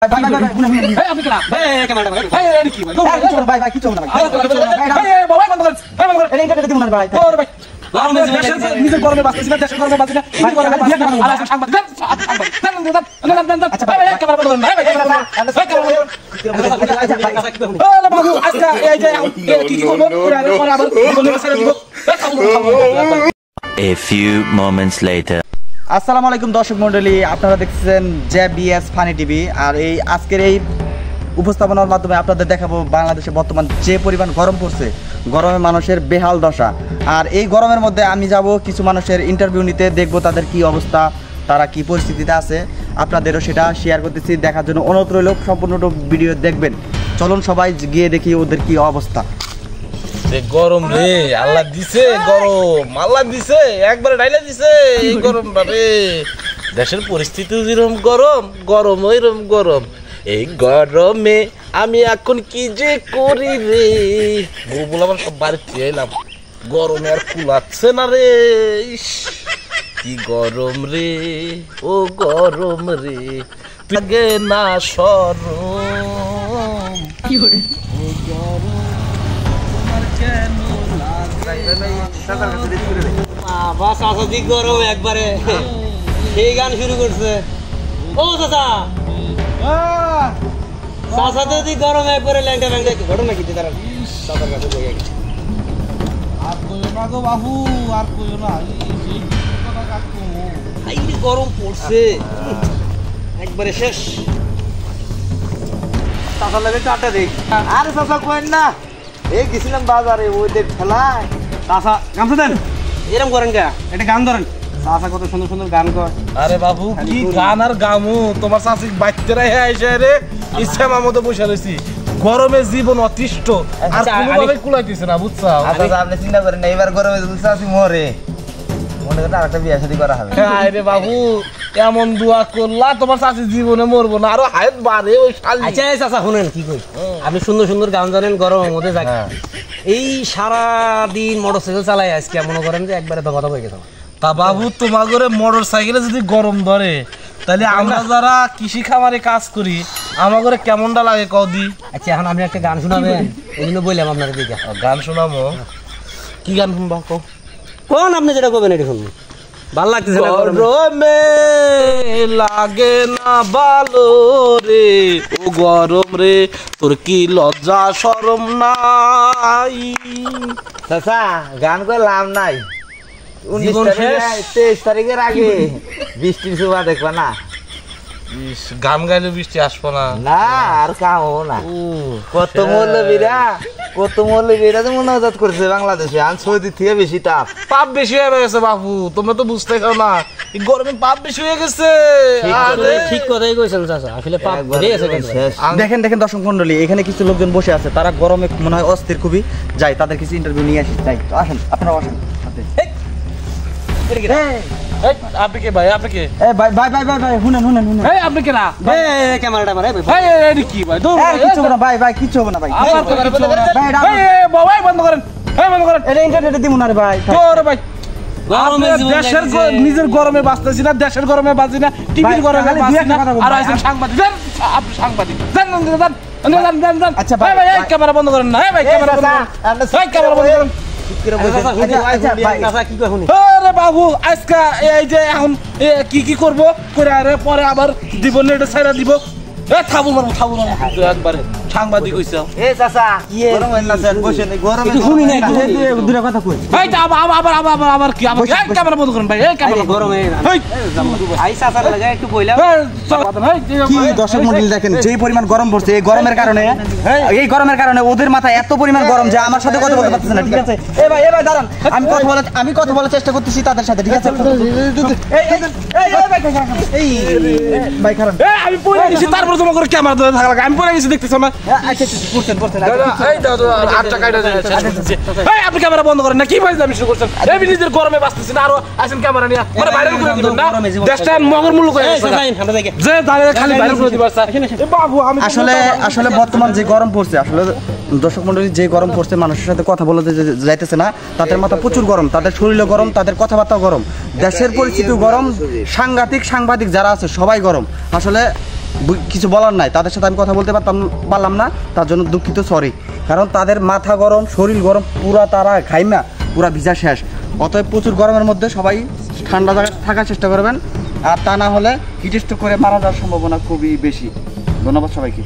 ভাই আপনি কেনা ভাই ক্যামেরাটা ভাই এই কি ভাই ভাই কিছু না ভাই বাবা বন্ধ করেন ভাই বন্ধ করেন এটা দিমু না ভাই ওরে ভাই নিজের গরমে বাঁচতেছি না দেশের গরমে বাঁচি না ভাই গরমে দিয়ে না আর সাংবাদিক আচ্ছা ভাই ক্যামেরা বন্ধ করেন ভাই ক্যামেরা বাবু আজকে এই যে কি করব পরে আবার বন্ধ করে দিব A few moments later. আসসালামু আলাইকুম দর্শক মণ্ডলী, আপনারা দেখছেন জেবিএস ফানি টিভি। আর এই আজকের এই উপস্থাপনার মাধ্যমে আপনাদের দেখাবো বাংলাদেশে বর্তমান যে পরিমাণ গরম পড়ছে, গরমে মানুষের বেহাল দশা। আর এই গরমের মধ্যে আমি যাব কিছু মানুষের ইন্টারভিউ নিতে, দেখব তাদের কি অবস্থা, তারা কি পরিস্থিতিতে আছে, আপনাদেরও সেটা শেয়ার করতেছি। দেখার জন্য অনুরোধ রইল, সম্পূর্ণ ভিডিও দেখবেন। চলুন সবাই গিয়ে দেখি ওদের কি অবস্থা। গরম রে আল্লাহ দিছে, গরম আল্লাহ দিছে, একবারে ডাইলা দিছে এই গরমটা রে। দেশের পরিস্থিতি যেরকম গরম, গরম ওইরকম গরম। এই গরমে আমি এখন কি যে করি রে, বউ আমার সব বাড়িতে এলাম, গরমে আর কুলাচ্ছে না রে। কি গরম রে, ও গরম রে, লাগে না সরম, কি করে গরম একবারে সেই গান শুরু করছে। ও চাচা চাচা যদি গরম একবারে ল্যাংটা ল্যাংটা ঘটনা কি তারা চাচার কাছে বই গেছে। আর কইও না গো বাবু, আর কইও না, এই গরম পড়ছে একবারে শেষ। চাচা লাগে চাটা দেখ। আরে চাচা কইন না, এই গেছিলাম বাজারে, ওইদের ঠেলায়। চাচা গামছা দেন, এরকম করেন কে? এটা গান ধরেন। চাচা কত সুন্দর সুন্দর গান কয়। আরে বাবু কি গান আর গামু, তোমার চাষি বাচ্চারা এসে রে ইচ্ছা আমার মতো বসে রয়েছি। গরমে জীবন অতিষ্ঠ, আর কোনোভাবে কুলাইতেছে না, বুঝছো? আচ্ছা আপনি চিন্তা করেন না, এবার গরমে চাষি মরে, মনে করেন আরেকটা বিয়ে শাদী করা হবে। আরে বাবু এমন দোয়া করলা তোমার চাষি জীবনে মরবো না, আরো হায়াত বাড়ে ওই শালি। আচ্ছা চাচা শুনেন কি কই, আপনি সুন্দর সুন্দর গান জানেন, গরমের মধ্যে যাক এই সারাদিন মোটরসাইকেল চালাই আজকে মনে করেন যে একবারে তো কথা হয়ে গেছে। তা বাবু তোমার ঘরে মোটর সাইকেলে যদি গরম ধরে, তাহলে আমরা যারা কৃষি খামারে কাজ করি আমার ঘরে কেমনটা লাগে কদি? আচ্ছা এখন আপনি একটা গান শোনাবেন, এই জন্য বললাম আপনার দিকে গান শোনাবো। কি গান শুনবা কোন আপনি যেটা করবেন এটা শুনবেন, ভালো লাগতেছে না গরমে লাগে না ভালো রে, ও গরম রে তোর কি লজ্জা শরম নাই? চাচা গান করলাম নাই, 23 তারিখের আগে বৃষ্টির শোভা দেখবা না। গান গাইলে বৃষ্টি আসবো না, না আর কাম হবো না। কত মৌলবীরা তো মনোজাত করছে বাংলাদেশে, আর সৌদি থেকে বেশি তাপ। পাপ বেশি হয়ে গেছে বাবু, তোমরা তো বুঝতে পারো না, এই গরমে পাপ বেশি হয়ে গেছে। ঠিক কথাই কইছেন চাচা, আসলে পাপ বেড়ে গেছে। দেখেন দর্শক মন্ডলী, এখানে কিছু লোকজন বসে আছে, তারা গরমে মনে হয় অস্থির খুবই। যাই তাদের কিছু ইন্টারভিউ নিয়ে আসি, যাই তো আসেন, আপনারা আসেন। আপনি কে ভাই? আপনি কে? ভাই শুনেন এই আপনি কেনা ক্যামেরাটা মারে ভাই এই কি ভাই দূর কিছু হবে না ভাই, কিছু হবে না ভাই। বাবাই বন্ধ করেন, বন্ধ করেন, এটা ইন্টারনেটে দিব না রে ভাই। তোর ভাই দেশের নিজের গরমে বাঁচতেছি না, দেশের গরমে বাঁচি না, টিভির গরমে বাঁচি না, আর আছেন সাংবাদিক। আপনি সাংবাদিক জান। আচ্ছা ভাই ক্যামেরা বন্ধ করেন না, ভাই ক্যামেরা বন্ধ করেন, ভাই ক্যামেরা বন্ধ করেন। আরে বাবু আজকে এই যে এখন কি করবো করে, আরে পরে আবার দিব নেটে ছাইরা দিব। থাবু মারবো একবারে সাংবাদিক হইছে। আবার কি ক্যামেরা বন্ধ করেন ভাই, দর্শক মন্ডলী দেখেন যে পরিমাণ গরম পড়ছে, এই গরমের কারণে ওদের মাথায় এত পরিমাণ গরম যে আমার সাথে কথা বলতে পারতেছে না। ঠিক আছে ভাই দাঁড়ান, আমি কথা বলার চেষ্টা করতেছি তাদের সাথে। ঠিক আছে ভাই খারাপ, আমি পড়ে গেছি, তারপর তোমার করে ক্যামেরা ধরে থাকা লাগে, আমি পড়ে গেছি দেখতেছ না। আপনি ক্যামেরা বন্ধ করেন না, কি ভাই আমি শুরু করছেন? এই নিজের গরমে বাঁচতেছি না, আরো আসেন ক্যামেরা নিয়ে ভাইরাল করে দিবেন না, দেশটা মগর মূল্য করে যে দাঁড়িয়ে খালি ভাইরাল করে দিবার। বাবু আমি আসলে বর্তমান যে গরম পড়ছে, আসলে দর্শক মন্ডলী যে গরম পড়ছে, মানুষের সাথে কথা বলতে যাইতেছে না, তাদের মাথা প্রচুর গরম, তাদের শরীরও গরম, তাদের কথাবার্তাও গরম, দেশের পরিস্থিতিও গরম, সাংঘাতিক সাংবাদিক যারা আছে সবাই গরম। আসলে কিছু বলার নাই, তাদের সাথে আমি কথা বলতে পারলাম না, তার জন্য দুঃখিত, সরি। কারণ তাদের মাথা গরম, শরীর গরম, পুরা তারা ঘাইমা পুরা ভিজা শেষ। অতএব প্রচুর গরমের মধ্যে সবাই ঠান্ডা জায়গায় থাকার চেষ্টা করবেন, আর তা না হলে হিট স্ট্রোক করে মারা যাওয়ার সম্ভাবনা খুবই বেশি। ধন্যবাদ সবাইকে।